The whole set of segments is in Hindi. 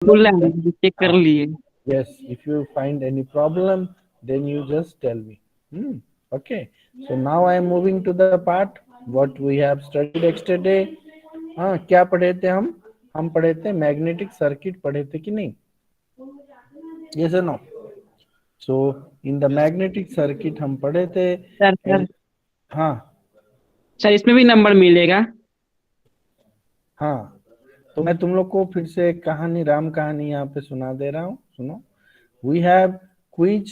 बोला चेक कर लिए। Yes, if you find any problem, then you just tell me. Okay. So now I am moving to the part what we have studied yesterday. हाँ, क्या पढ़े थे हम पढ़े थे मैग्नेटिक सर्किट पढ़े थे कि नहीं? Yes or no? So in the magnetic circuit हम पढ़े थे। सर सर हाँ सर इसमें भी नंबर मिलेगा? हाँ, तो मैं तुम लोग को फिर से एक कहानी, राम कहानी यहाँ पे सुना दे रहा हूँ, सुनो। वी हैव क्विज,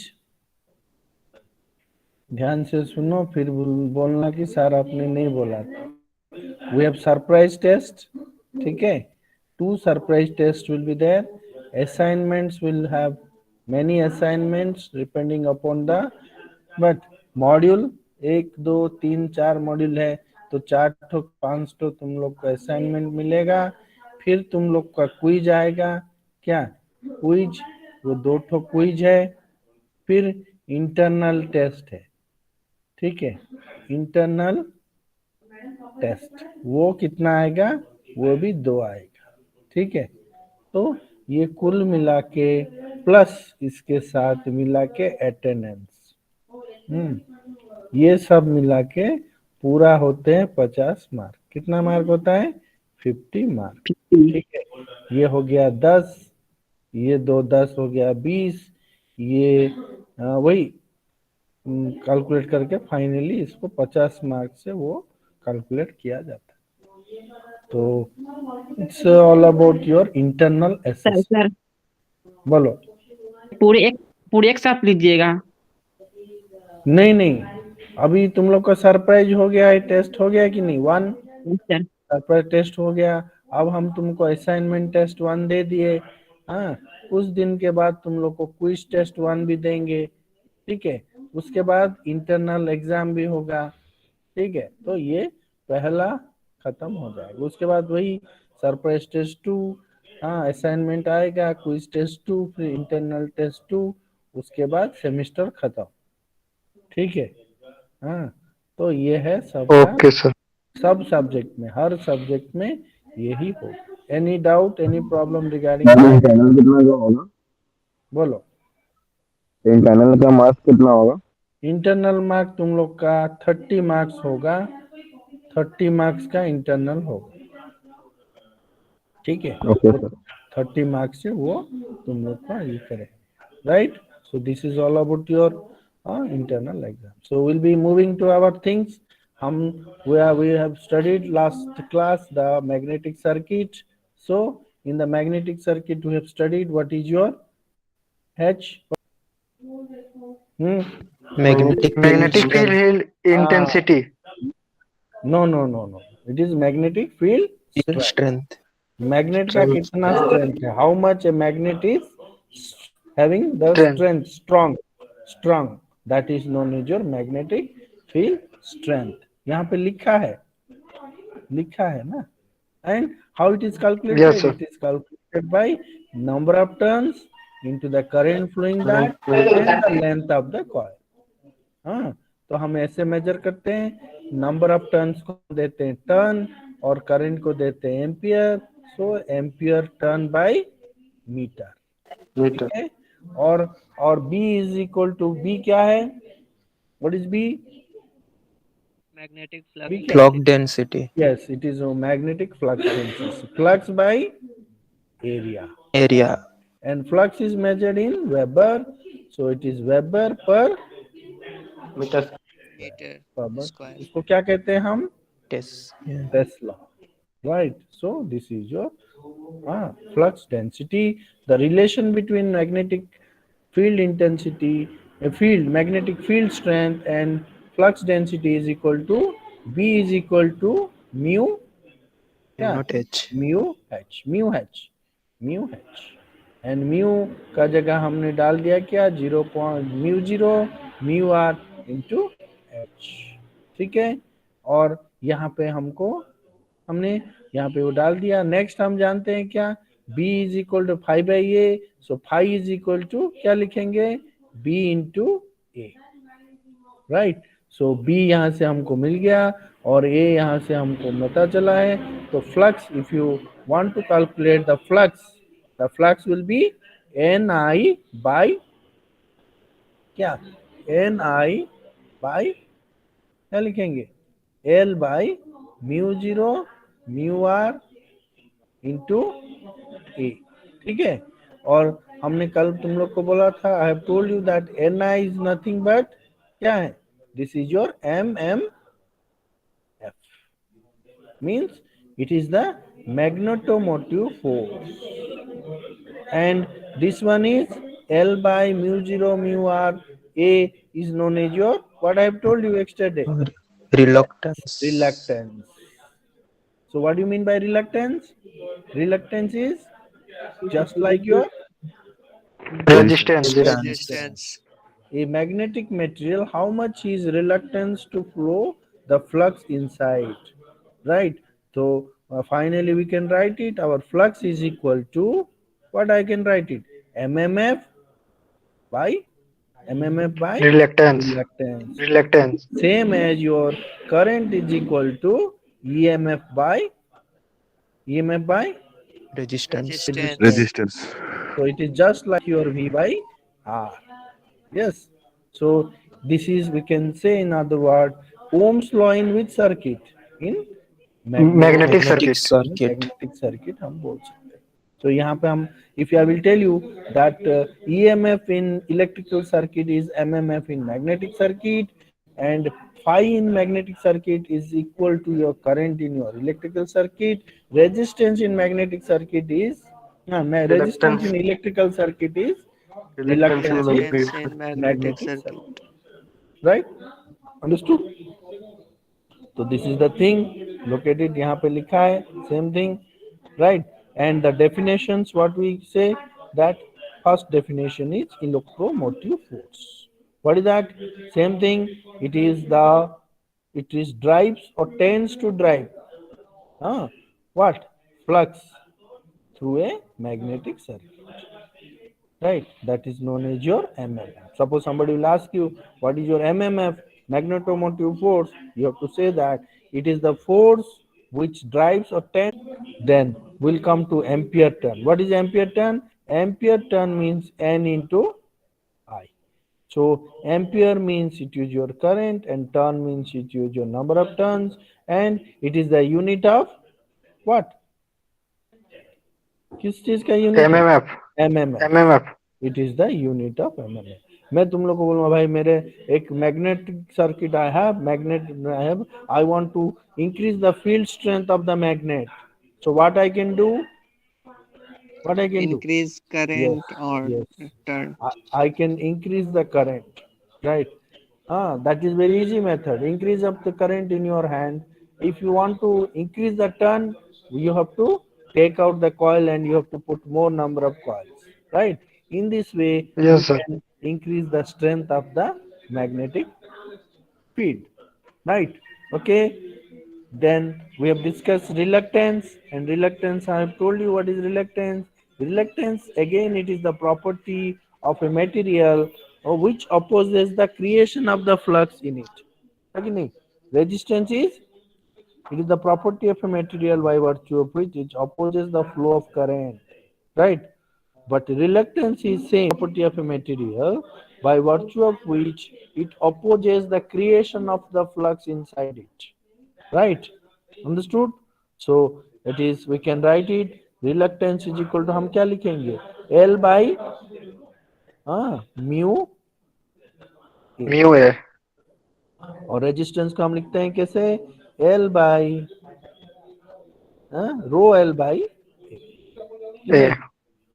ध्यान से सुनो, फिर बोलना कि सर आपने नहीं बोला था। वी हैव सरप्राइज टेस्ट, ठीक है। Two surprise test will be there. Assignments will have many assignments depending upon the but module. एक दो तीन चार मॉड्यूल है, तो 4 5 तुम लोग को असाइनमेंट मिलेगा। फिर तुम लोग का क्विज आएगा। क्या क्विज? वो 2 क्विज है। फिर इंटरनल टेस्ट है, ठीक है। इंटरनल टेस्ट वो कितना आएगा? वो भी 2 आएगा, ठीक है। तो ये कुल मिला के प्लस इसके साथ मिला के अटेंडेंस, ये सब मिला के पूरा होते हैं 50 मार्क। कितना मार्क होता है? 50 मार्क, ठीक है। ये हो गया 10, ये 2 10 हो गया 20। ये वही कैलकुलेट करके फाइनली इसको 50 मार्क से वो कैलकुलेट किया जाता है। तो it's all about your internal sir assessment. Sir बोलो। पूरे एक साथ लीजिएगा? नहीं नहीं, अभी तुम लोग का सरप्राइज हो गया है, टेस्ट हो गया कि नहीं? वन सर सरप्राइज टेस्ट हो गया। अब हम तुमको असाइनमेंट टेस्ट 1 दे दिए। हाँ, कुछ दिन के बाद तुम लोग को क्विज टेस्ट 1 भी देंगे, ठीक है। उसके बाद इंटरनल एग्जाम भी होगा, ठीक है। तो ये पहला खत्म हो जाएगा। उसके बाद वही सरप्राइज टेस्ट 2, हाँ असाइनमेंट आएगा, क्विज टेस्ट 2, फिर इंटरनल टेस्ट 2। उसके बाद सेमेस्टर खत्म, ठीक है। हाँ, तो ये है सबका, ओके सर। सब सब्जेक्ट में, हर सब्जेक्ट में यही हो। Any doubt, any problem regarding sir that? Internal कितना का होगा? बोलो। इंटरनल का मार्क्स कितना होगा? इंटरनल मार्क तुम लोग का 30 मार्क्स होगा। 30 मार्क्स का इंटरनल होगा, ठीक है। ओके तो सर। 30 मार्क्स से वो तुम लोग का ये करे, right. So this is all about your internal exam. So will be moving to our things. हम we have studied last class the magnetic circuit. So in the magnetic circuit we have studied what is your H? Hmm? Magnetic Magnetic field Ah, intensity. no, it is magnetic field field strength। Strength. Magnet का Strength. कितना स्ट्रेंथ है? How much a magnet is having the Strength. strength, strong, that is known as your magnetic field strength। यहाँ पे लिखा है ना। And how it is Yes, calculated? sir. It is calculated by number of turns into the current flowing Current that field. and the length of the coil। हाँ, तो हम ऐसे मेजर करते हैं। नंबर ऑफ टर्न्स को देते हैं टर्न, और करंट को देते हैं ampere. So ampere turn by meter, ठीक Meter. है। और B is equal to, B क्या है? What is B? Magnetic B flux क्या है? Clock density. Density. Yes, it is magnetic flux density, flux by area. Area. And flux is measured in weber, so it is weber per Meter. Meter per square. इसको क्या कहते हैं हम? टेस। Tesla, right? So this is your flux density. The relation between magnetic field intensity, magnetic field strength, and flux density is equal to B is equal to mu, क्या? Not H. mu h, and mu का जगह हमने डाल दिया क्या? 0.mu0 mu R into H, ठीक है। और यहाँ पे हमने यहाँ पे वो डाल दिया। नेक्स्ट हम जानते हैं क्या? B is equal to 5/A, so 5 is equal to क्या लिखेंगे? B into a, right. So B यहाँ से हमको मिल गया और A यहाँ से हमको पता चला है। तो flux, if you want to calculate the flux the flux will be Ni by क्या Ni by क्या लिखेंगे L by mu 0 mu r into A, ठीक है। और हमने कल तुम लोग को बोला था, I have told you that Ni is nothing but क्या है, this is your MMF, means it is the magnetomotive force, and this one is L by mu 0 mu r. A is known as your, what I have told you yesterday, Reluctance. reluctance. So what do you mean by reluctance? Reluctance is just like your Resistance. Resistance. a magnetic material, how much is reluctance to flow the flux inside, right? So finally we can write it, our flux is equal to what, I can write it MMF by Reluctance. reluctance, Reluctance. same as your current is equal to EMF by Resistance. Resistance. So it is just like your V by R. Yes. So this is, we can say in other word, Ohm's law in which circuit? In Magnetic circuit. magnetic circuit हम बोल सकते हैं. So यहाँ पे हम, if I will tell you that EMF in electrical circuit is MMF in magnetic circuit, and phi in magnetic circuit is equal to your current in your electrical circuit. Resistance in magnetic circuit is resistance in electrical circuit is reluctance in magnetic circuit. Right? Understood? So this is the thing. Look at it. यहाँ पे लिखा है same thing, right? And the definitions, what we say, that first definition is electromotive force. What is that? Same thing. It is drives or tends to drive. What? Flux through a magnetic circuit. Right? That is known as your MMF. Suppose somebody will ask you, what is your MMF? Magnetomotive force. You have to say that it is the force which drives or tends. Then we'll come to ampere turn. What is ampere turn? Ampere turn means N into I. So ampere means it is your current, and turn means it is your number of turns, and it is the unit of what? किस चीज का unit? MMF. MMF. It is the unit of MMF. मैं तुम लोग को बोलूंगा भाई मेरे एक magnetic circuit I have, I want to increase the field strength of the magnet. So what I can do? What I can increase current or yes. turn. I can increase the current, right? That is very easy method. Increase up the current in your hand. If you want to increase the turn, you have to take out the coil and you have to put more number of coils, right? In this way, Yes, you sir. can increase the strength of the magnetic field, right? Okay. Then we have discussed reluctance, and reluctance, I have told you what is reluctance. Reluctance, again, it is the property of a material which opposes the creation of the flux in it. Okay? Resistance is, it is the property of a material by virtue of which it opposes the flow of current, right? But reluctance is same property of a material by virtue of which it opposes the creation of the flux inside it. Right? Understood? So it is, we can write it, reluctance is equal to, हम क्या लिखेंगे? L by mu Mu A. और रेजिस्टेंस को हम लिखते हैं कैसे? L by row L by A.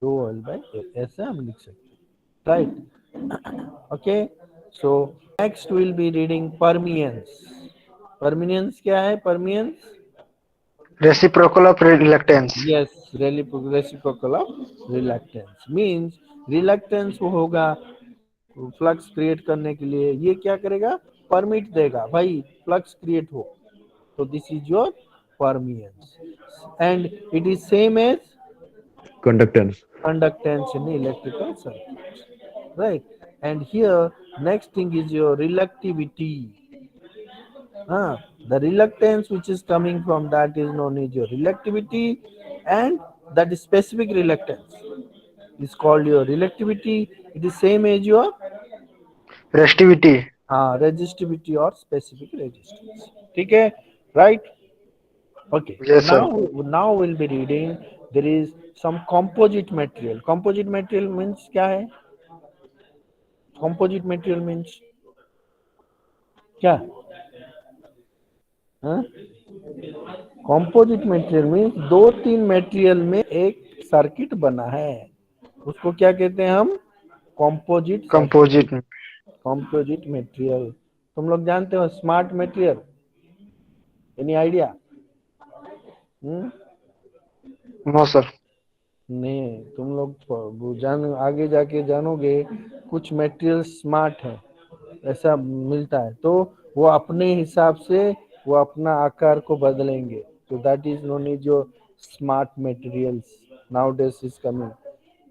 Row L by ऐसे हम लिख सकते हैं, right? Okay. So next we'll be reading permeance. Permeance क्या है? Permeance, Reciprocal of reluctance. yes, reciprocal of reluctance means reluctance होगा फ्लक्स क्रिएट करने के लिए, ये क्या करेगा? परमिट देगा भाई फ्लक्स क्रिएट हो. So this is your permeance, and it is same as Conductance. conductance in electrical circuits, right? And here next thing is your reluctivity. The reluctance which is coming from that is known as your reluctivity, and that specific reluctance is called your reactivity. It is same as your Resistivity. resistivity or specific resistance. ठीक है, right? Okay. Yes, sir. Now we'll be reading. There is some composite material. Composite material means क्या है? Composite material means क्या? कंपोजिट मटेरियल मीन्स दो तीन मटेरियल में एक सर्किट बना है, उसको क्या कहते हैं हम? Composite Composite. Composite material. तुम लोग जानते हो smart material? Any idea? No, sir. नहीं, तुम लोग जान आगे जाके जानोगे कुछ मटेरियल स्मार्ट है, ऐसा मिलता है, तो वो अपने हिसाब से वो अपना आकार को बदलेंगे, तो that is known as your smart materials. Nowadays is coming.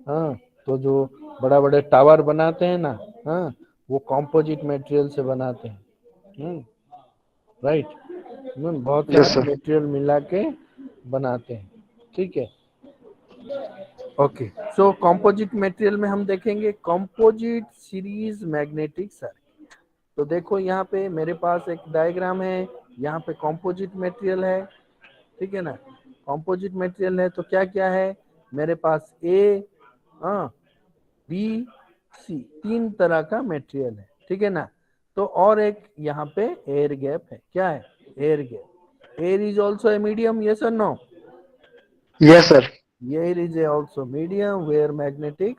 हाँ, तो जो बड़ा बड़े टावर बनाते हैं ना, हाँ, वो कंपोजिट मटेरियल से बनाते हैं. राइट. बहुत Yes, सारे sir. मटेरियल मिला के बनाते हैं. ठीक है. ओके. सो कंपोजिट मटेरियल में हम देखेंगे कंपोजिट सीरीज मैग्नेटिक सर्किट. तो देखो यहाँ पे मेरे पास एक डायग्राम है, यहाँ पे कंपोजिट मटेरियल है. ठीक है ना? कंपोजिट मटेरियल है तो क्या क्या है मेरे पास? ए, बी, सी, तीन तरह का मटेरियल है. ठीक है ना? तो और एक यहाँ पे एयर गैप है. क्या है? Air gap. Air is also a medium, yes और no? Yes, sir. Air is also medium where magnetic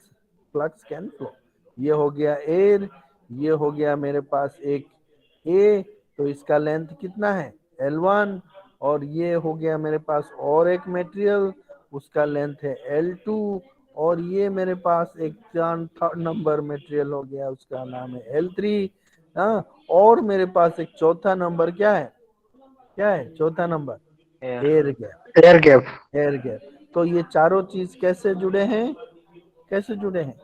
flux can flow. ये हो गया एयर, ये हो गया मेरे पास एक ए, तो इसका लेंथ कितना है? L1. और ये हो गया मेरे पास और एक मटेरियल, उसका लेंथ है L2. और ये मेरे पास एक थर्ड नंबर मटेरियल हो गया, उसका नाम है L3. और मेरे पास एक चौथा नंबर क्या है? क्या है चौथा number? Air gap. Air gap. Air gap. तो ये चारों चीज कैसे जुड़े हैं? कैसे जुड़े हैं?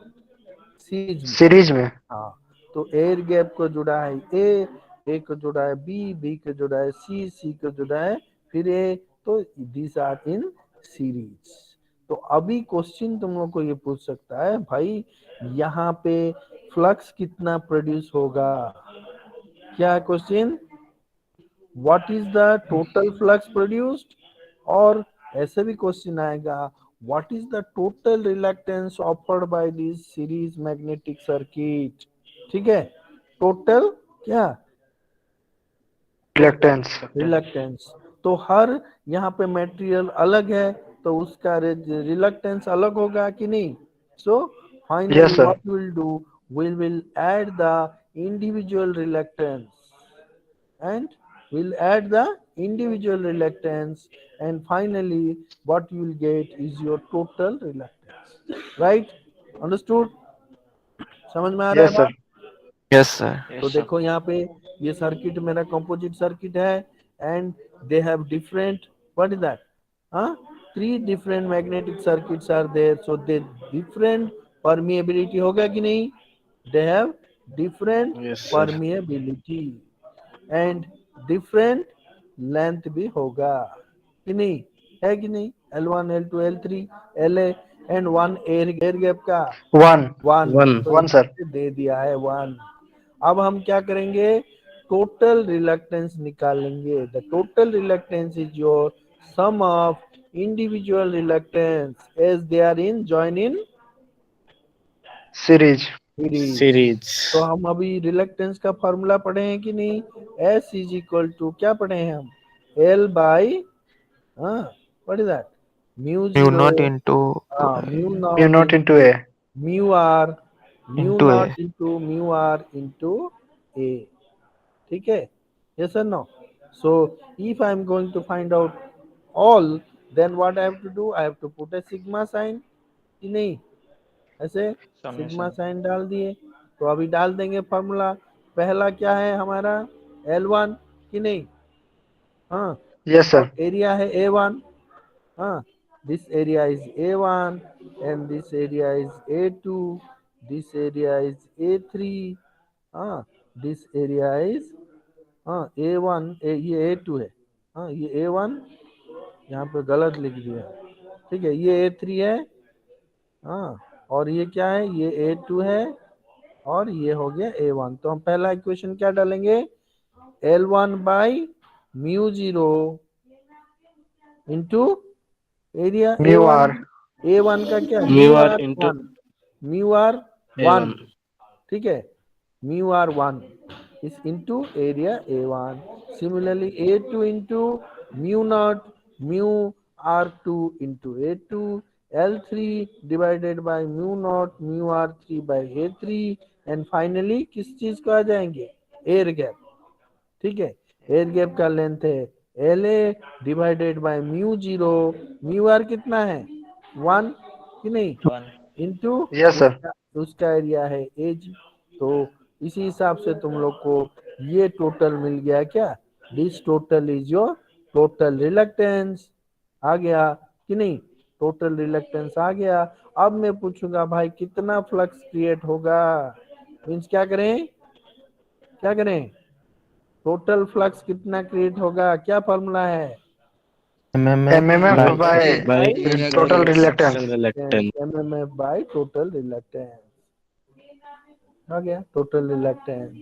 सीरीज में. Series में. हाँ, तो एयर गैप को जुड़ा है ए को जुड़ा है बी को जुड़ा है सी को जुड़ा है फिर ए, तो दिस आर इन सीरीज. तो अभी क्वेश्चन तुम लोग को ये पूछ सकता है, भाई यहाँ पे फ्लक्स कितना प्रोड्यूस होगा? क्या question? What is the total flux produced? और ऐसे भी क्वेश्चन आएगा, what is the total reluctance offered by this series magnetic circuit? ठीक है, टोटल क्या? Reluctance. रिलक्टेंस. तो हर यहाँ पे मटेरियल अलग है, तो उसका रिलक्टेंस अलग होगा कि नहीं? सो Yes, finally sir. What will do, we will add the individual reluctance and we'll add the individual reluctance, and finally what you will get is your total reluctance. Right? Understood? समझ में आ रहा है Yes, sir. बात? Yes, sir. तो देखो यहाँ पे ये सर्किट मेरा कंपोजिट सर्किट है, and they have different, what is that? Three different magnetic circuits are there, so they different permeability होगा कि नहीं? They have different permeability and different length भी होगा कि नहीं? है कि नहीं? L1, L2, L3, LA and one air gap का One. वन. तो One, sir. दे दिया है वन. अब हम क्या करेंगे? टोटल रिलक्टेंस निकालेंगे. The total reluctance is your sum of individual reluctance as they are in join in Series. Series. तो हम अभी रिलक्टेंस का फॉर्मूला पढ़े हैं कि नहीं? S इज इक्वल टू क्या पढ़े हैं हम? L by what is that? Mu Mu not into mu Mu not into A. Mu R mu Into A. Naught into mu R into A. ठीक है? yes or no? So if I am going to find out all, then what I have to do? I have to put a sigma sign कि नहीं? ऐसे सिग्मा साइन डाल दिए. तो अभी डाल देंगे फॉर्मूला. पहला क्या है हमारा? L1 कि नहीं? Yes, sir. एरिया है A1. This area is A1 and this area is A2. This area is A3. This area is A1. ये A2 है. ये A1 यहाँ पे गलत लिख दिया. ठीक है, ये A3 है, हाँ, और ये क्या है, ये A2 है, और ये हो गया A1। तो हम पहला इक्वेशन क्या डालेंगे, L1 by mu zero into area Mu A1। R. A1 का क्या, mu mu R R into one, mu R one, A1 ठीक है, mu R one is into area A1. Similarly, A2 into mu naught mu R2 into A2, L3 divided by mu naught mu R3 by A3, and finally किस चीज को आ जाएंगे, एयर गैप। ठीक है, एयर गैप का लेंथ है LA divided by mu zero, mu R कितना है 1 कि नहीं, इंटू Yes, sir. उसका एरिया है एज। तो इसी हिसाब से तुम लोग को ये टोटल मिल गया क्या, this total is your total reluctance. आ गया कि नहीं, टोटल रिलक्टेंस आ गया। अब मैं पूछूंगा भाई कितना फ्लक्स क्रिएट होगा, मीन्स क्या करें, क्या करें, टोटल फ्लक्स कितना क्रिएट होगा, क्या फॉर्मूला है, MMF by by total total reluctance. Reluctance MMF by total reluctance. आ गया टोटल रिलक्टेंस।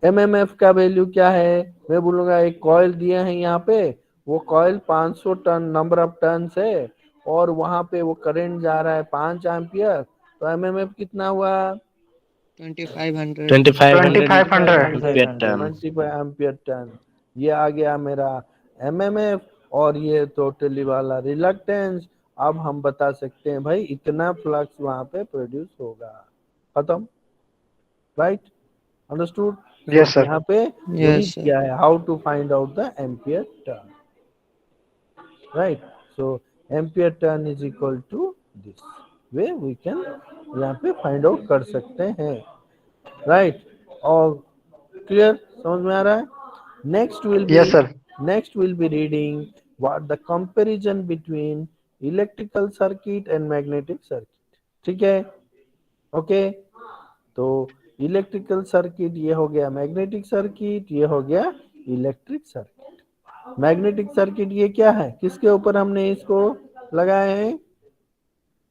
एमएमएफ का वैल्यू क्या है, मैं बोलूंगा एक कॉइल दिए हैं यहाँ पे, वो coil 500 turn number of turn है, और वहां पे वो करंट जा रहा है 5 एम्पियर, तो एमएमएफ कितना हुआ, 2500 2500 2500. Ampere turn 25 ampere turn. ये आ गया मेरा एमएमएफ, और ये टोटली वाला रिलक्टेंस। अब हम बता सकते हैं भाई इतना फ्लक्स वहां पे प्रोड्यूस होगा। खत्म, राइट, अंडरस्टूड। Yes, sir. यहाँ पे Yes, वही sir. किया है, how to find out the ampere turn, right. So ampere turn is equal to this way, we can यहाँ पे फाइंड आउट कर सकते हैं, राइट। और क्लियर, समझ में आ रहा है। Next will be, Yes, sir. next we'll be reading what the comparison between electrical circuit and magnetic circuit। ठीक है, ओके। तो इलेक्ट्रिकल सर्किट ये हो गया, मैग्नेटिक सर्किट ये हो गया, इलेक्ट्रिक सर्किट। मैग्नेटिक सर्किट ये क्या है, किसके ऊपर हमने इसको लगाए हैं,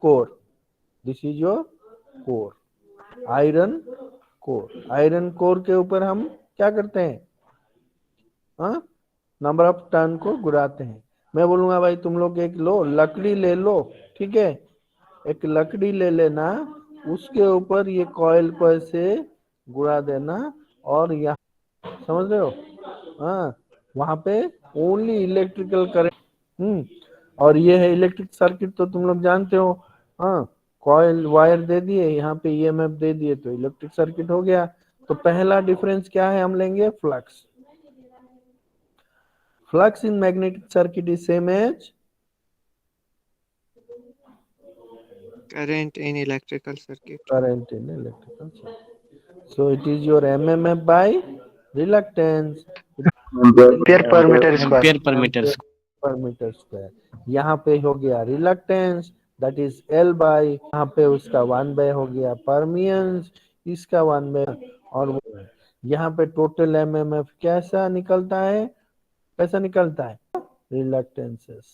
core, this is your core, iron core. Iron core के ऊपर हम क्या करते हैं, हाँ, नंबर ऑफ टर्न को गुराते हैं। मैं बोलूंगा भाई तुम लोग एक लो लकड़ी ले लो, ठीक है, एक लकड़ी ले लेना, उसके ऊपर ये कॉइल को ऐसे गुड़ा देना, और यहाँ समझ रहे हो, हाँ, वहां पे ओनली इलेक्ट्रिकल करंट। और ये है इलेक्ट्रिक सर्किट, तो तुम लोग जानते हो, हाँ, कॉइल वायर दे दिए, यहाँ पे ईएमएफ दे दिए, तो इलेक्ट्रिक सर्किट हो गया। तो पहला डिफरेंस क्या है, हम लेंगे flux. Flux in magnetic circuit is same as Current in electrical circuit. current in electrical circuit. So it is your MMF by reluctance, Ampere per meter square. Ampere per metre per meter square। यहाँ पे हो गया reluctance, that is L by, यहाँ पे उसका 1 by हो गया permeance, इसका 1 by, और यहाँ पे टोटल MMF कैसा निकलता है, कैसा निकलता है, रिलक्टेंसेस,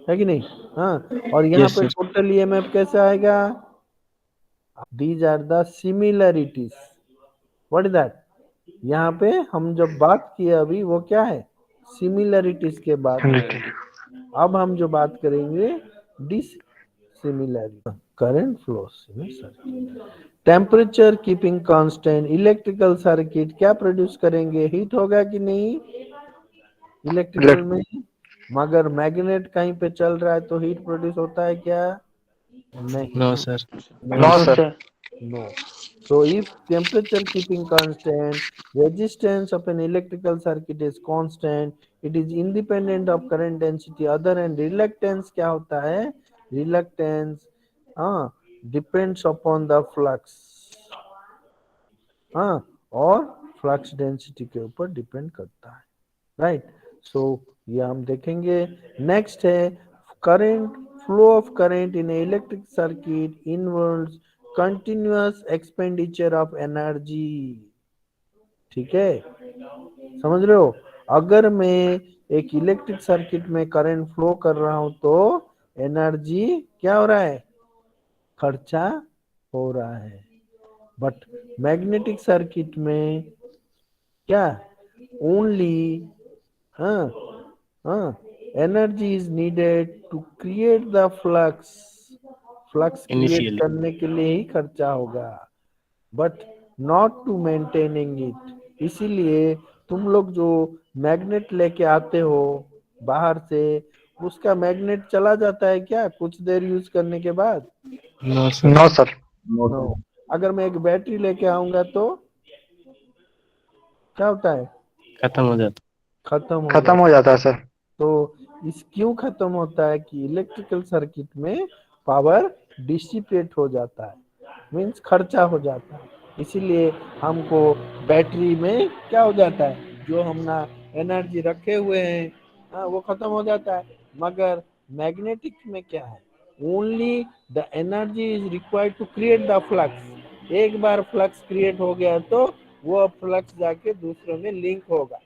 है कि नहीं, हाँ। और यहाँ Yes, पे sir. टोटल ईएमएफ कैसे आएगा, these are the similarities, what is that, यहाँ पे हम जब बात किए अभी वो क्या है, सिमिलरिटीज के बात Unity. अब हम जो बात करेंगे dissimilarity, current flow, temperature keeping constant, electrical circuit क्या प्रोड्यूस करेंगे, हीट होगा कि नहीं इलेक्ट्रिकल में, मगर मैग्नेट कहीं पे चल रहा है तो हीट प्रोड्यूस होता है क्या, नहीं, no sir No, sir. no। So if temperature keeping constant, resistance of an electrical circuit is constant, it is independent of current density other, and reluctance क्या होता है, reluctance हाँ depends upon the flux, हाँ, और फ्लक्स डेंसिटी के ऊपर डिपेंड करता है, राइट। सो ये हम देखेंगे। नेक्स्ट है current, flow of current in electric circuit involves continuous expenditure of energy. ठीक है, समझ रहे हो, अगर मैं एक इलेक्ट्रिक सर्किट में करंट फ्लो कर रहा हूं तो एनर्जी क्या हो रहा है, खर्चा हो रहा है। बट मैग्नेटिक सर्किट में क्या, ओनली हाँ हाँ energy is needed to create the flux, flux create करने के लिए ही खर्चा होगा, but not to maintaining it. इसीलिए तुम लोग जो मैग्नेट लेके आते हो बाहर से, उसका मैग्नेट चला जाता है क्या कुछ देर यूज करने के बाद? No sir. नो। अगर मैं एक बैटरी लेके आऊंगा तो क्या होता है, खत्म हो खत्म हो जाता है। जाता है सर। तो इस क्यों खत्म होता है कि इलेक्ट्रिकल सर्किट में पावर डिसिपेट हो जाता है, मीन्स खर्चा हो जाता है। इसीलिए हमको बैटरी में क्या हो जाता है, जो हम ना एनर्जी रखे हुए हैं वो खत्म हो जाता है। मगर मैग्नेटिक में क्या है, only the energy is required to create the flux. एक बार फ्लक्स क्रिएट हो गया तो वो फ्लक्स जाके दूसरे में लिंक होगा,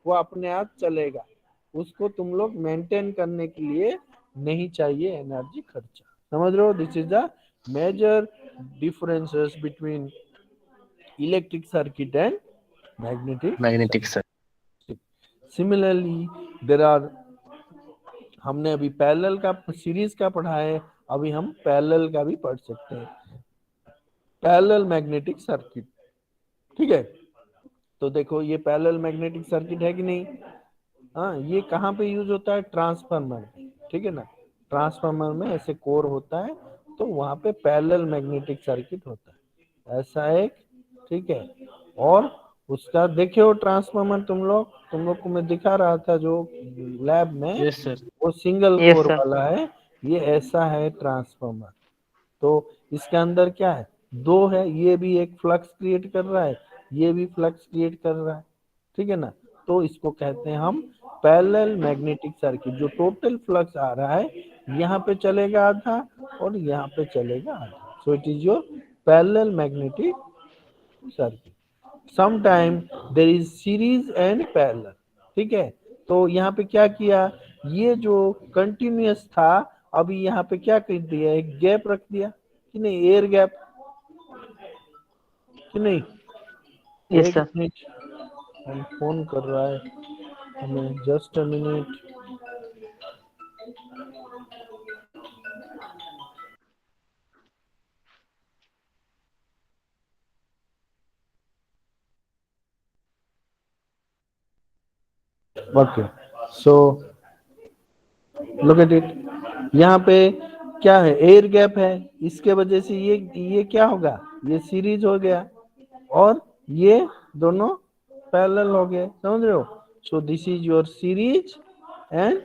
वो अपने आप चलेगा, उसको तुम लोग मेंटेन करने के लिए नहीं चाहिए एनर्जी खर्चा। समझ रहे हो? This is the major differences between electric circuit and magnetic circuit. Similarly, there are, हमने अभी पैरेलल का सीरीज का पढ़ा है, अभी हम पैरेलल का भी पढ़ सकते हैं, पैरेलल मैग्नेटिक सर्किट। ठीक है, तो देखो ये पैरेलल मैग्नेटिक सर्किट है कि नहीं? हाँ, ये कहाँ पे यूज होता है, ट्रांसफार्मर में। ठीक है ना, ट्रांसफार्मर में ऐसे कोर होता है तो वहां पे पैरेलल मैग्नेटिक सर्किट होता है, ऐसा एक। ठीक है, और उसका देखे हो ट्रांसफार्मर तुम लोग को मैं दिखा रहा था जो लैब में, वो सिंगल यस कोर सर। वाला है, ये ऐसा है ट्रांसफार्मर। तो इसके अंदर क्या है, दो है, ये भी एक फ्लक्स क्रिएट कर रहा है, ये भी फ्लक्स क्रिएट कर रहा है। ठीक है ना, तो इसको कहते हैं हम पैरेलल मैग्नेटिक सर्किट। जो टोटल फ्लक्स आ रहा है यहाँ पे चलेगा आधा और यहाँ पे चलेगा आधा, so it is your parallel magnetic circuit. Sometime there is series and parallel. ठीक है, तो यहाँ पे क्या किया, ये जो कंटिन्यूअस था अभी यहाँ पे क्या कर दिया, एक गैप रख दिया कि नहीं, एयर गैप कि नहीं? यस एक सर। मिनट, हम फोन कर रहा है हमें, just a minute. Okay, so look at it, यहाँ पे क्या है, एयर गैप है, इसके वजह से ये क्या होगा, ये सीरीज हो गया और ये दोनों पैरेलल हो गए। समझ रहे हो? सो this is your series and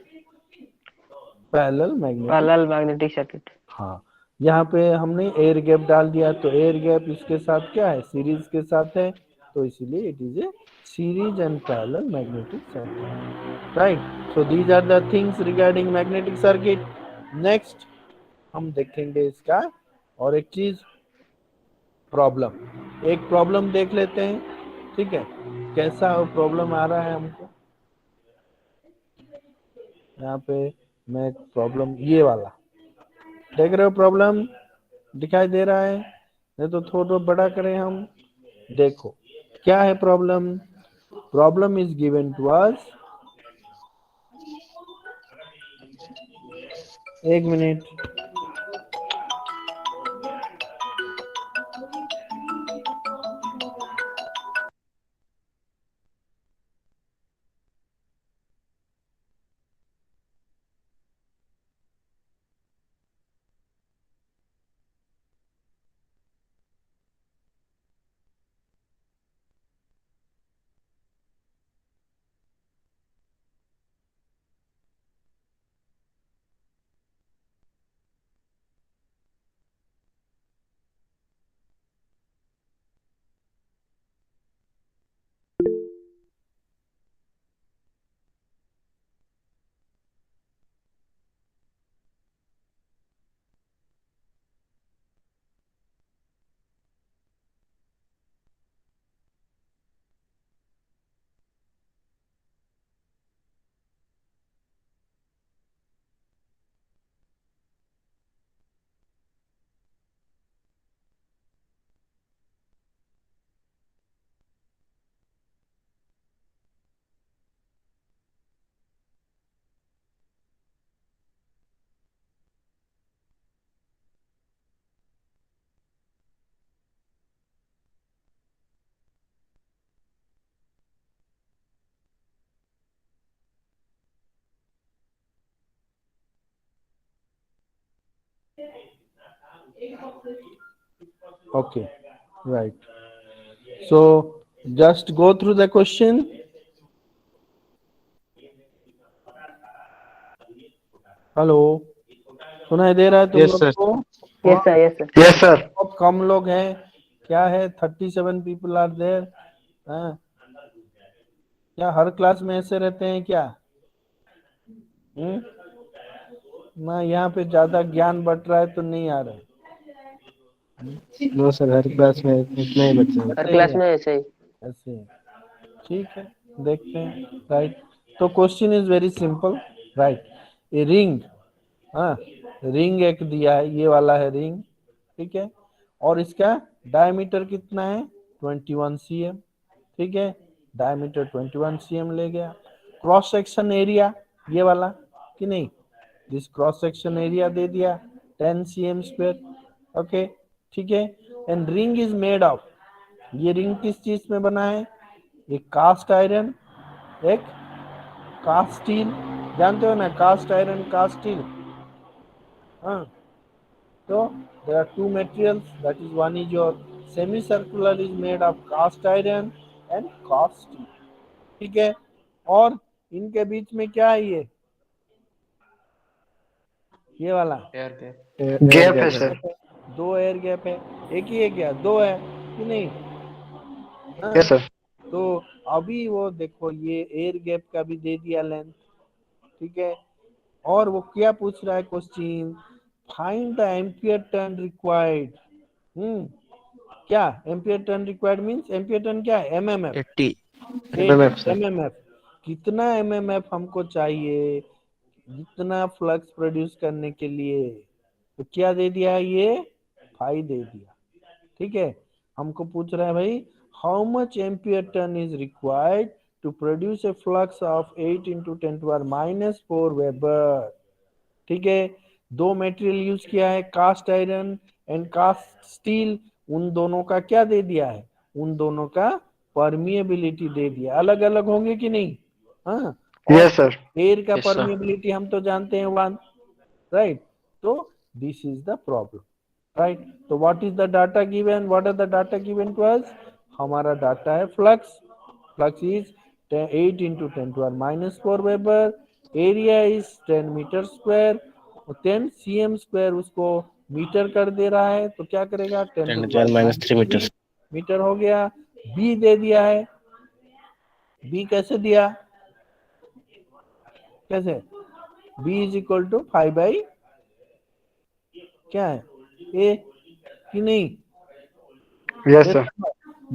parallel magnetic. Parallel magnetic circuit. हाँ, यहाँ पे हमने एयर गैप डाल दिया तो एयर गैप इसके साथ क्या है, सीरीज के साथ है, तो इसीलिए it is a series and parallel magnetic circuit. Right, so these are the things regarding magnetic circuit. Next हम देखेंगे इसका और एक चीज, प्रॉब्लम। एक प्रॉब्लम देख लेते हैं। ठीक है, कैसा प्रॉब्लम आ रहा है हमको, यहाँ पे मैं प्रॉब्लम ये वाला देख रहे हो, प्रॉब्लम दिखाई दे रहा है, नहीं तो थोड़ा बड़ा करें हम। देखो क्या है problem, problem is given to us, एक minute. Okay, right. So just go through the question. Hello, सुनाई दे रहा है तुम Yes, लोग sir. को? Yes sir, yes sir. Yes sir. बहुत कम लोग हैं, क्या है 37 पीपल आर देयर। क्या हर क्लास में ऐसे रहते हैं क्या? ना, यहाँ पे ज्यादा ज्ञान बट रहा है तो नहीं आ रहा है। No, sir. हर क्लास में इतने ही बच्चे हैं. हर क्लास में ऐसे ही। ऐसे है। ठीक है, देखते हैं। राइट, तो question is very simple. Right, a ring, हाँ, रिंग एक दिया है, ये वाला है रिंग, ठीक है, और इसका डायमीटर कितना है 21 cm, ठीक है, डायमीटर 21 cm ले गया। क्रॉस सेक्शन एरिया ये वाला कि नहीं, दिस क्रॉस सेक्शन एरिया दे दिया 10 cm स्क्वायर, ओके, ठीक है। And ring is made of, ये रिंग किस चीज में बना है, एक कास्ट आयरन, एक कास्ट स्टील, जानते हो ना कास्ट आयरन कास्ट स्टील, हाँ। So there are two materials, that is one is your semicircular is made of cast iron and cast steel, ठीक है। और इनके बीच में क्या है, ये वाला गैप है सर। दो एयर गैप है, एक ही है क्या, दो है कि नहीं? हाँ, यस सर। तो अभी वो देखो ये एयर गैप का भी दे दिया लेंथ, ठीक है। और वो क्या पूछ रहा है question, find the ampere turn required. क्या ampere turn required means, ampere turn क्या है, एमएमएफ, 80 MMF सर। एमएमएफ, कितना एमएमएफ हमको चाहिए जितना फ्लक्स प्रोड्यूस करने के लिए, तो क्या दे दिया, ये 5 दे दिया, ठीक है। हमको पूछ रहा है भाई how much ampere turn is required to produce a flux of 8 into 10⁻⁴ weber, ठीक है। दो मटेरियल यूज किया है, cast iron and cast steel, उन दोनों का क्या दे दिया है, उन दोनों का परमिएबिलिटी दे दिया। अलग अलग होंगे कि नहीं, हाँ। Yes sir. एयर का Yes, sir. परमिएबिलिटी हम तो जानते हैं 1, राइट। तो this is the problem, right. तो what is the data given, what are the data given to us, हमारा डाटा है flux, flux is 8 into 10⁻⁴ weber, area is 10 metre square, 10 cm square उसको मीटर कर दे रहा है, तो क्या करेगा 10⁻³ मीटर हो गया। बी दे दिया है, बी कैसे दिया, कैसे, बी इज इक्वल टू 5 क्या है, ए कि नहीं? Yes sir.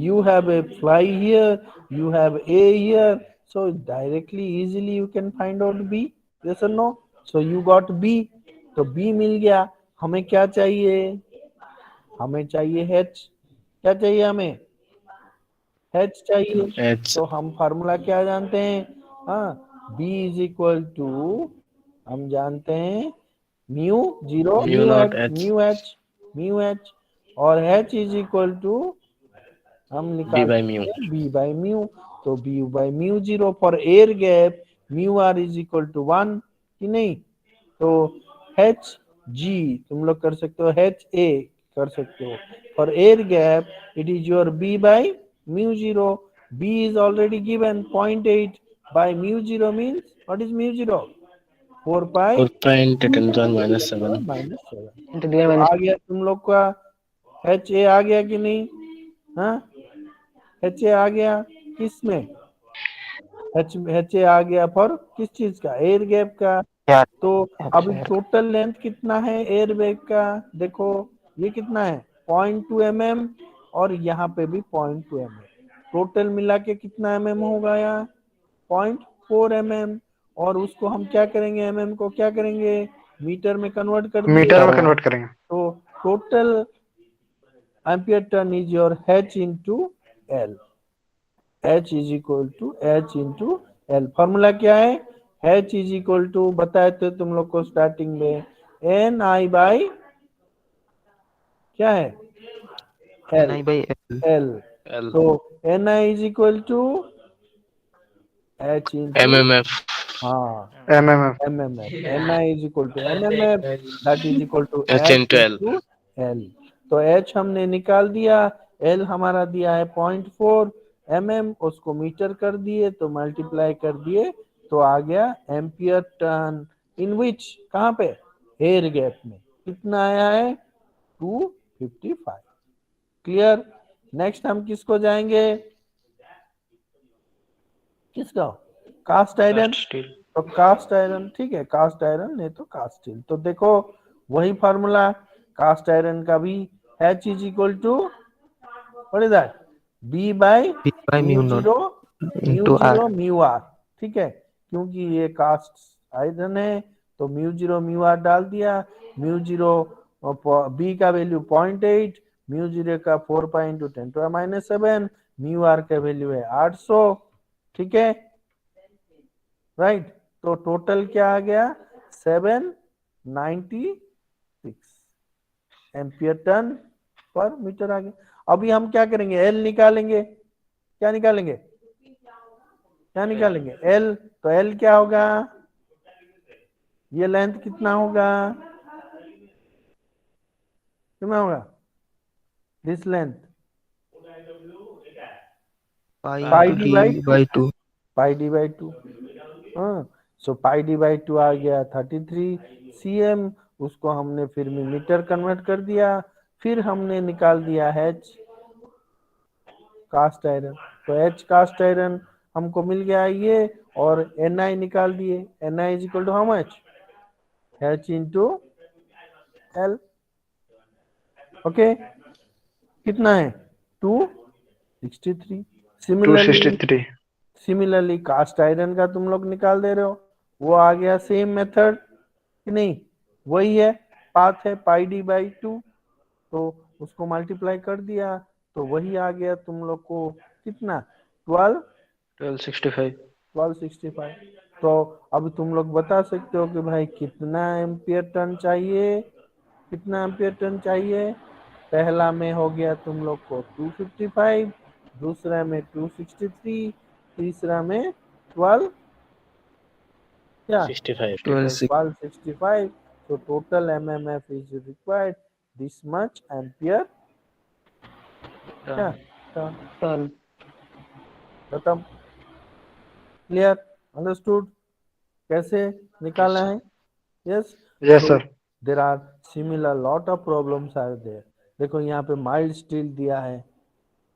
You have a fly here, you have a here, so directly easily you can find out b, yes or no? So you got b, तो b मिल गया। हमें क्या चाहिए, हमें चाहिए h, क्या चाहिए हमें, h चाहिए। H. तो हम फार्मूला क्या जानते हैं, हाँ, b इज इक्वल टू, हम जानते हैं mu zero Mu mu naught H H. Mu H, और h इज इक्वल टू हम निकाल by mu. B by mu, तो B by mu zero for air gap mu R is equal to 1 कि नहीं? तो एच जी तुम लोग कर सकते हो, एच ए कर सकते हो, for air gap it is your B by mu zero, B is already given 0.8 by mu zero means what is mu zero 4 pi 4.10⁻⁷. -7 आ गया तुम लोग का, एच ए आ गया कि नहीं? हाँ, एच ए आ गया किस में, एच ए आ गया फॉर किस चीज का, एयर गैप का। तो अभी टोटल लेंथ कितना है एयर गैप का, देखो ये कितना है 0.2 mm और यहाँ पे भी 0.2 mm, टोटल मिला के कितना mm होगा यहाँ 0.4 mm, और उसको हम क्या करेंगे, mm को क्या करेंगे, मीटर में कन्वर्ट कर मीटर में दिए। कन्वर्ट करेंगे। तो total ampere turn is your h into L, h is equal to h into L। Formula क्या है, h इज इक्वल टू बताए थे तुम लोग को स्टार्टिंग में, एन आई बाई क्या है L, Ni by L। L. तो N I is equal to h into MMF. हाँ MMF। MMF, N I is equal to MMF, that is equal to H h into L. into L। तो H हमने निकाल दिया, L हमारा दिया है 0.4 mm, उसको मीटर कर दिए तो मल्टीप्लाई कर दिए तो आ गया एम्पियर टर्न इन विच, कहाँ पे, एयर गैप में। कितना आया है, 255। क्लियर। नेक्स्ट हम किसको जाएंगे, किसका, कास्ट आयरन। तो कास्ट आयरन, ठीक है, कास्ट आयरन नहीं तो कास्ट स्टील। तो देखो वही फार्मूला कास्ट आयरन का भी, H is equal to what is that, B by P by mu mu naught zero into R. Mu R, ठीक है, क्योंकि ये कास्ट आयरन है तो म्यू जीरो म्यू आर डाल दिया। म्यू जीरो बी का वैल्यू 0.8, म्यू जीरो का 4 पाई इंटू 10⁻⁷, म्यू आर का वैल्यू है 800, ठीक है, राइट। तो टोटल क्या आ गया, 796 एम्पियर टन पर मीटर आ गया। अभी हम क्या करेंगे, एल निकालेंगे। क्या निकालेंगे, क्या निकालेंगे, एल। तो एल क्या होगा, ये लेंथ कितना होगा, कितना होगा, this length Pi pi into D D by by 2. Pi D by 2। हाँ, सो पाई डी बाई 2 आ गया 33 cm, उसको हमने फिर में मीटर कन्वर्ट कर दिया। फिर हमने निकाल दिया H कास्ट आयरन। तो H कास्ट आयरन हमको मिल गया ये, और Ni निकाल दिए। Ni is equal to how much, H into L। Okay, कितना है, 263। सिमिलरली 263. सिमिलरली कास्ट आयरन का तुम लोग निकाल दे रहे हो, वो आ गया सेम मेथड कि नहीं, वही है, पाथ है पाई डी बाई 2, तो उसको मल्टीप्लाई कर दिया तो वही आ गया तुम लोग को कितना, 1265. 1265। तो अब तुम लोग बता सकते हो कि भाई कितना एम्पियर टन चाहिए, कितना एम्पियर टन चाहिए। पहला में हो गया तुम लोग को 255, दूसरा में 263, तीसरा में 12 क्या 1265। So total MMF is required this much ampere क्या टर्न। खत्म, क्लियर, अंडरस्टूड, कैसे निकालना है। Yes, Yes, sir. There are similar lot of problems are there. देखो यहाँ पे माइल्ड स्टील दिया है,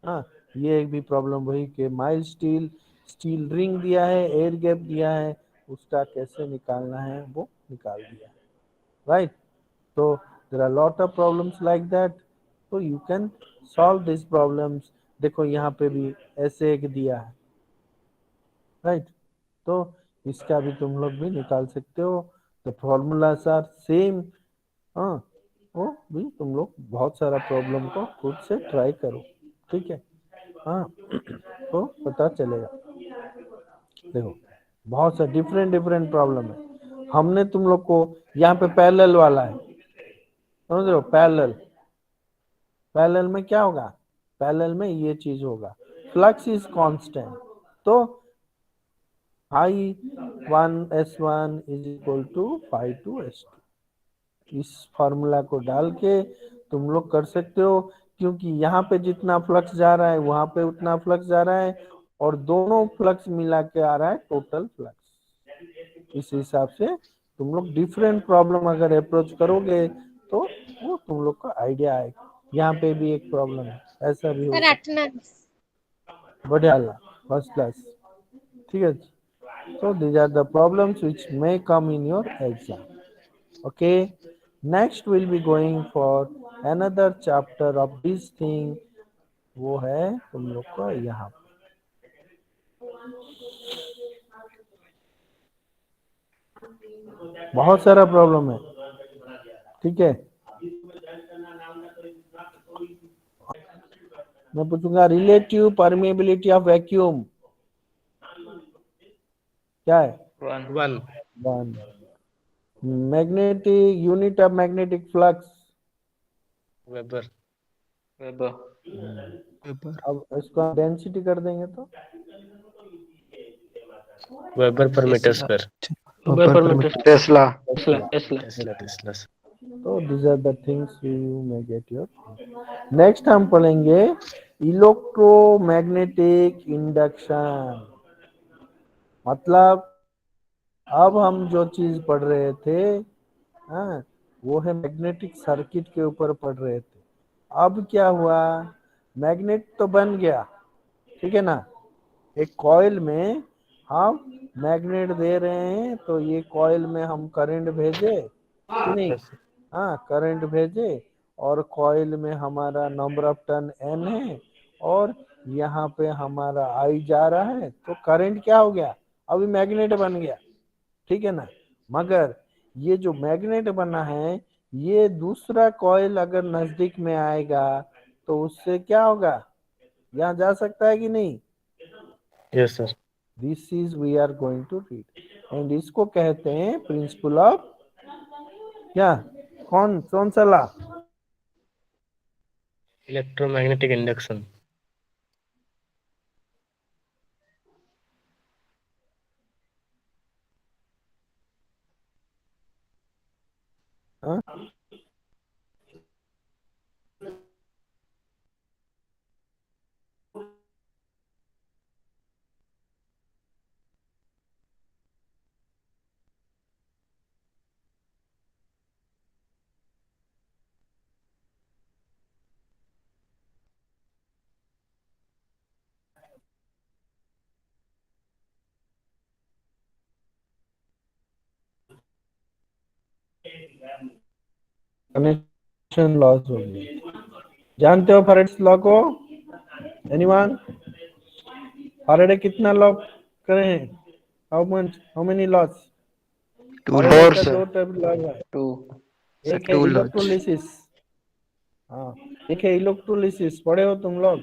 हाँ, ये एक भी प्रॉब्लम वही कि माइल्ड स्टील, स्टील रिंग दिया है, एयर गैप दिया है, उसका कैसे निकालना है वो निकाल दिया, राइट। तो there are lot of problems like that, तो you can solve this problems. देखो यहाँ पे भी ऐसे एक दिया है, राइट, तो इसका भी तुम लोग भी निकाल सकते हो। द फॉर्मूलाज आर सेम, हाँ, वो भी तुम लोग बहुत सारा प्रॉब्लम को खुद से ट्राई करो, ठीक है, हाँ, तो पता चलेगा। देखो बहुत सा डिफरेंट डिफरेंट प्रॉब्लम है। हमने तुम लोग को यहाँ पे पैरेलल वाला है, समझ रहे हो, पैरेलल, पैरेलल में क्या होगा, पैरेलल में ये चीज होगा, फ्लक्स इज कांस्टेंट, तो I1S1 is equal to Phi2S2। इस फॉर्मूला को डाल के तुम लोग कर सकते हो, क्योंकि यहाँ पे जितना फ्लक्स जा रहा है वहां पे उतना फ्लक्स जा रहा है, और दोनों फ्लक्स मिला के आ रहा है टोटल फ्लक्स। इस हिसाब से तुम लोग डिफरेंट प्रॉब्लम अगर अप्रोच करोगे तो वो तुम लोग को आइडिया आएगा। यहाँ पे भी एक प्रॉब्लम है, ऐसा भी होगा, बढ़िया, फर्स्ट क्लास, ठीक है। So these are the problems which may come in your exam. Okay. Next we'll be going for another chapter of this thing. वो है तुम लोग का यहाँ बहुत सारा प्रॉब्लम है, ठीक है। मैं पूछूंगा रिलेटिव परमेबिलिटी ऑफ वैक्यूम क्या है, 1। Magnetic unit of magnetic flux, Weber. अब इसको डेंसिटी कर देंगे तो Weber per meter square. Tesla. Tesla. तो these are the things you may get your. Next हम पढ़ेंगे इलेक्ट्रोमैग्नेटिक इंडक्शन। मतलब अब हम जो चीज पढ़ रहे थे, हाँ, वो है मैग्नेटिक सर्किट के ऊपर पढ़ रहे थे। अब क्या हुआ, मैग्नेट तो बन गया, ठीक है ना। एक कॉइल में हम मैग्नेट दे रहे हैं, तो ये कॉइल में हम करंट भेजे कि नहीं, हाँ करंट भेजे, और कॉइल में हमारा नंबर ऑफ टर्न N है, और यहाँ पे हमारा I जा रहा है, तो करंट क्या हो गया, अभी मैग्नेट बन गया, ठीक है ना। मगर ये जो मैग्नेट बना है, ये दूसरा कॉइल अगर नजदीक में आएगा तो उससे क्या होगा, यहाँ जा सकता है कि नहीं। Yes sir. This is we are going to read, and इसको कहते हैं प्रिंसिपल ऑफ क्या, कौन सा लॉ, इलेक्ट्रोमैग्नेटिक इंडक्शन। हाँ? कनेक्शन लॉस हो गया। जानते हो फैराडेस लॉ को, एनीवन, फैराडे कितना लॉ करे हैं, how many laws, Faraday Four, का sir. दो टाइप लॉ है, Two. Sir, एक है two laws. इलेक्ट्रोलिसिस, हाँ एक है इलेक्ट्रोलिसिस, पढ़े हो तुम लोग,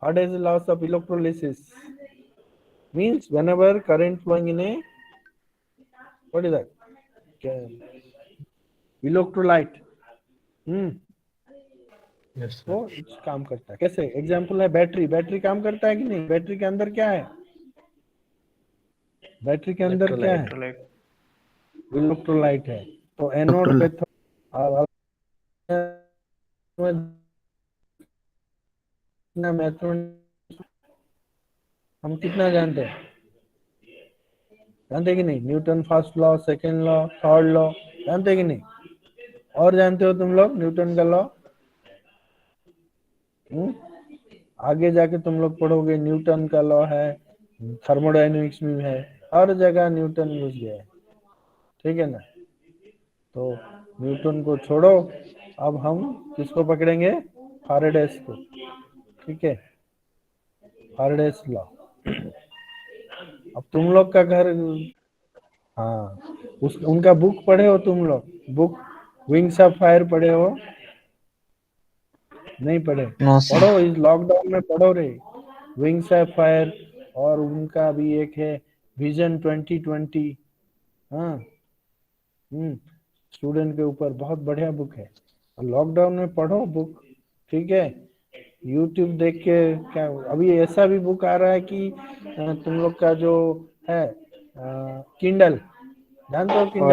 Faraday's loss of electrolysis means whenever current flowing in a, what is that, electrolyte, yes वो काम करता है कैसे, एग्जांपल है बैटरी, बैटरी काम करता है कि नहीं, बैटरी के अंदर क्या है, बैटरी के अंदर क्या है, इलेक्ट्रोलाइट है। तो एनोड कैथोड, और हम कितना जानते हैं, जानते कि नहीं, Newton first law, second law, third law, जानते कि नहीं, और जानते हो तुम लोग न्यूटन का लॉ, आगे जाके तुम लोग पढ़ोगे न्यूटन का लॉ है, थर्मोडायनेमिक्स में है, हर जगह न्यूटन यूज गया है, ठीक है ना। तो न्यूटन को छोड़ो, अब हम किसको पकड़ेंगे, फैराडेस को, ठीक है, फैराडेस लॉ। अब तुम लोग का घर, हाँ उनका बुक पढ़े हो तुम लोग, बुक विंग्स ऑफ फायर पढ़े हो, नहीं पढ़े, पढ़ो, इस लॉकडाउन में पढ़ो रे, विंग्स ऑफ फायर, और उनका भी एक है विजन 2020, हाँ स्टूडेंट के ऊपर बहुत बढ़िया बुक है, लॉकडाउन में पढ़ो बुक, ठीक है। यूट्यूब देख के क्या, अभी ऐसा भी बुक आ रहा है कि तुम लोग का जो है किंडल, जानते हो किंडल,